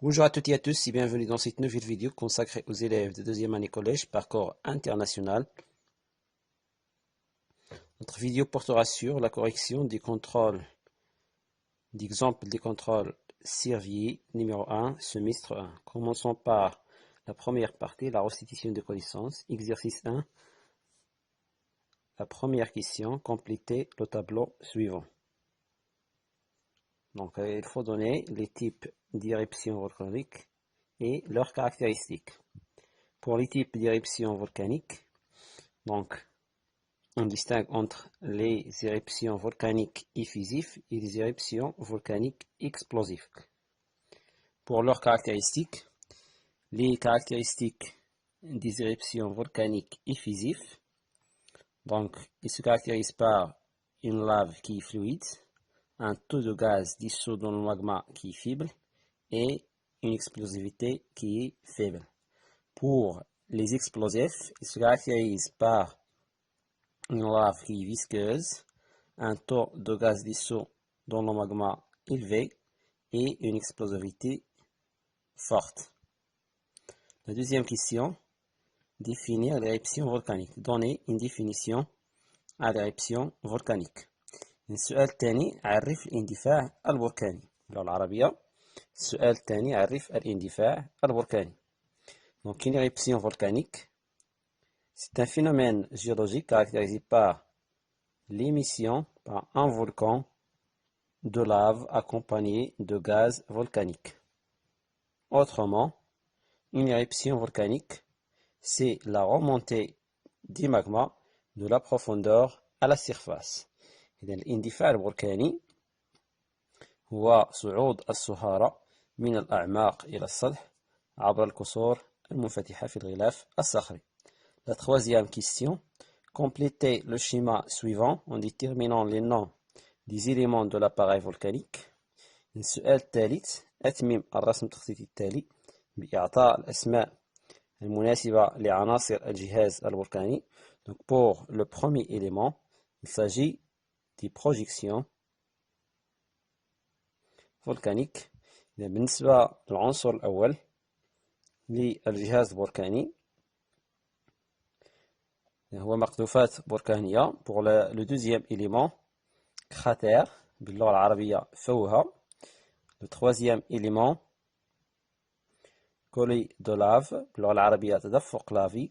Bonjour à toutes et à tous et bienvenue dans cette nouvelle vidéo consacrée aux élèves de deuxième année collège parcours international. Notre vidéo portera sur la correction des contrôles, d'exemples des contrôles Servier numéro 1, semestre 1. Commençons par la première partie, la restitution de connaissances. Exercice 1, la première question, complétez le tableau suivant. Donc, il faut donner les types d'éruptions volcaniques et leurs caractéristiques. Pour les types d'éruptions volcaniques, donc, on distingue entre les éruptions volcaniques effusives et les éruptions volcaniques explosives. Pour leurs caractéristiques, les caractéristiques des éruptions volcaniques effusives, donc, ils se caractérisent par une lave qui est fluide, un taux de gaz dissous dans le magma qui est faible et une explosivité qui est faible. Pour les explosifs, ils se caractérisent par une lave qui est visqueuse, un taux de gaz dissous dans le magma élevé et une explosivité forte. La deuxième question, définir l'éruption volcanique. Donner une définition à l'éruption volcanique. السؤال الثاني عرف الاندفاع البركاني. باللغة العربية السؤال الثاني عرف الاندفاع البركاني. Donc une éruption volcanique, c'est un phénomène géologique caractérisé par l'émission par un volcan de lave accompagné de gaz volcanique. Autrement, une éruption volcanique, c'est la remontée du magma de la profondeur à la surface. إذن الاندفاع البركاني هو صعود الصهارة من الأعماق إلى السطح عبر الكسور المنفتحة في الغلاف الصخري. La troisième question, complétez le schéma suivant en déterminant les noms des éléments de l'appareil volcanique. السؤال الثالث أتمم الرسم التخطيطي التالي بإعطاء الأسماء المناسبة لعناصر الجهاز البركاني. Donc pour le premier élément, il s'agit des projections volcaniques. بالنسبة للعنصر الأول للجهاز البركاني هو مقذوفات بركانية. Pour le deuxième élément, cratère باللغة العربية فوهة. Le troisième élément, colis de lave باللغة العربية تدفق لافي.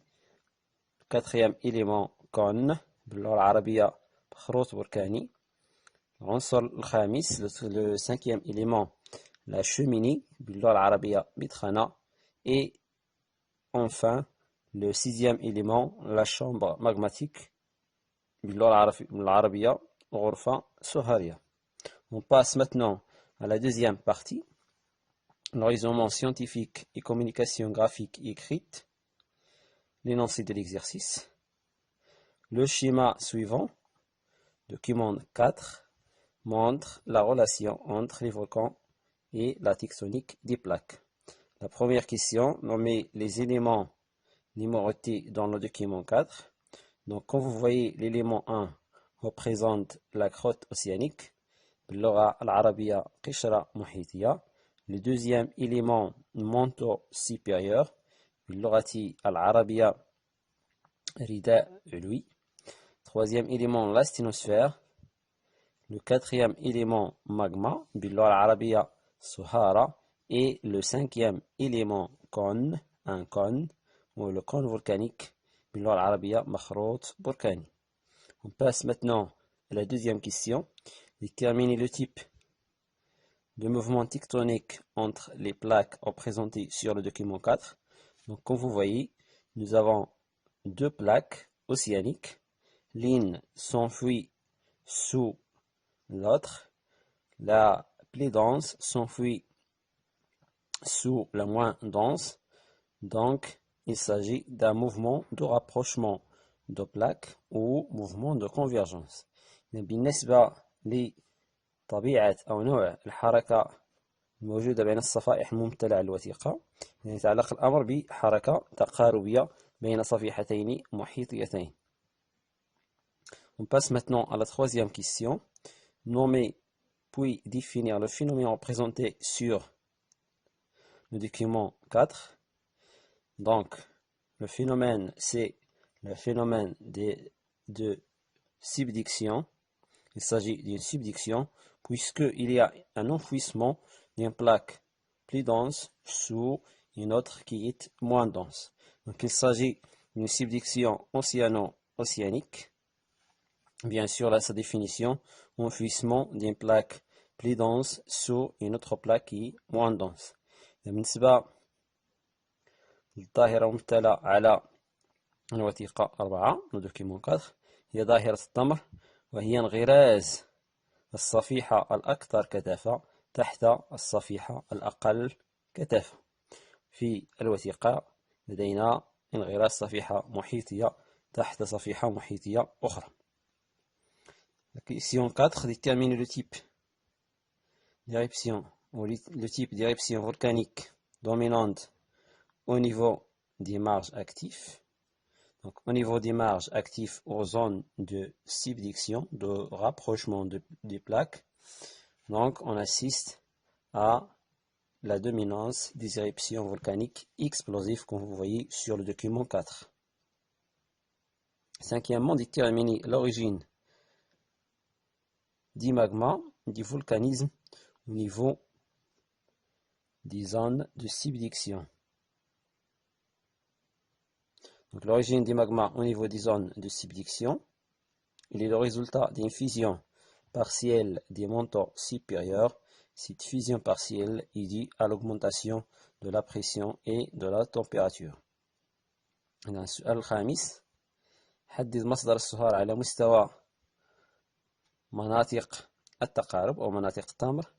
Le quatrième élément, cône باللغة العربية خروط بركاني. العنصر الخامس, le cinquième élément, la cheminée باللغة العربية مدخنة. Et enfin, le sixième élément, la chambre magmatique باللغة العربية غرفة صهارية. On passe maintenant à la deuxième partie, le raisonnement scientifique et communication graphique écrite, l'énoncé de l'exercice. Le schéma suivant, document 4, montre la relation entre les volcans et la tectonique des plaques. La première question, nommez les éléments numérotés dans le document 4. Donc, quand vous voyez l'élément 1 représente la crotte océanique, باللغة العربية قشرة محيطية. Le deuxième élément, manteau supérieur, باللغة العربية رداء علوي. Troisième élément, l'asténosphère. Le quatrième élément, magma, باللغة العربية صهارة. Et le cinquième élément, cône, un cône, ou le cône volcanique, باللغة العربية مخروط بركاني. On passe maintenant à la deuxième question. Déterminer le type de mouvement tectonique entre les plaques représentées sur le document 4. Donc, comme vous voyez, nous avons deux plaques océaniques. L'une s'enfuit sous l'autre. La plus dense s'enfuit sous la moins dense. Donc, il s'agit d'un mouvement de rapprochement de plaques ou mouvement de convergence. بالنسبة لطبيعة أو نوع الحركة الموجودة بين الصفائح الممتلئة الوثيقة، يتعلق الأمر بحركة تقاربية بين صفيحتين محيطيتين. On passe maintenant à la troisième question. Nommer puis définir le phénomène représenté sur le document 4. Donc, le phénomène, c'est le phénomène de subduction. Il s'agit d'une subduction puisqu'il y a un enfouissement d'une plaque plus dense sur une autre qui est moins dense. Donc, il s'agit d'une subduction océano-océanique. Bien sûr, là, sa définition, enfouissement d'une plaque plus dense sur une autre plaque qui est moins dense. بالنسبة للظاهرة الممثلة على الوثيقة 4 دوكيمون 4 هي ظاهرة التمر، وهي انغراز الصفيحة الأكثر كثافة تحت الصفيحة الأقل كثافة. في الوثيقة لدينا انغراز صفيحة محيطية تحت صفيحة محيطية أخرى. La question 4 détermine le type d'éruption ou le type d'éruption volcanique dominante au niveau des marges actifs. Donc, au niveau des marges actifs aux zones de subduction, de rapprochement des plaques, donc on assiste à la dominance des éruptions volcaniques explosives comme vous voyez sur le document 4. Cinquièmement, déterminer l'origine du magma, du volcanisme au niveau des zones de subduction. Donc l'origine du magma au niveau des zones de subduction, il est le résultat d'une fusion partielle des manteaux supérieurs. Cette fusion partielle est due à l'augmentation de la pression et de la température. السؤال الخامس حدد مصدر الصهار على مستوى مناطق التقارب أو مناطق التمر.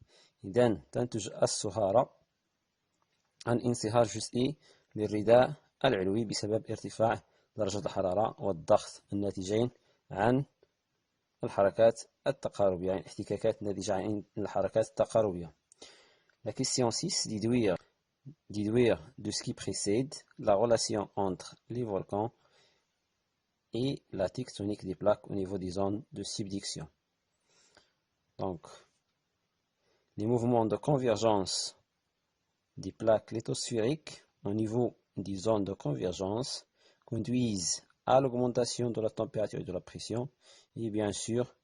إذن تنتج الصهارة عن انصهار جزئي للرداء العلوي بسبب ارتفاع درجة الحرارة والضغط الناتجين عن الحركات التقاربية، يعني الاحتكاكات الناتجة عن الحركات التقاربية. La question 6, déduire de ce qui précède la relation entre les volcans et la tectonique des plaques au niveau des zones de subduction. Donc, les mouvements de convergence des plaques lithosphériques au niveau des zones de convergence conduisent à l'augmentation de la température et de la pression et bien sûr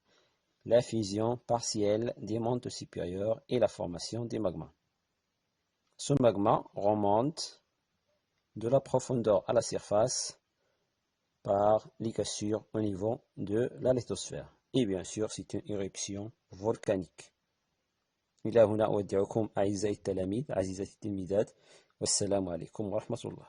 la fusion partielle des manteaux supérieurs et la formation des magmas. Ce magma remonte de la profondeur à la surface par les cassures au niveau de la lithosphère. Et bien sûr, c'est une éruption volcanique. إلى هنا أودعكم أعزائي التلاميذ عزيزتي التلميذات والسلام عليكم ورحمة الله.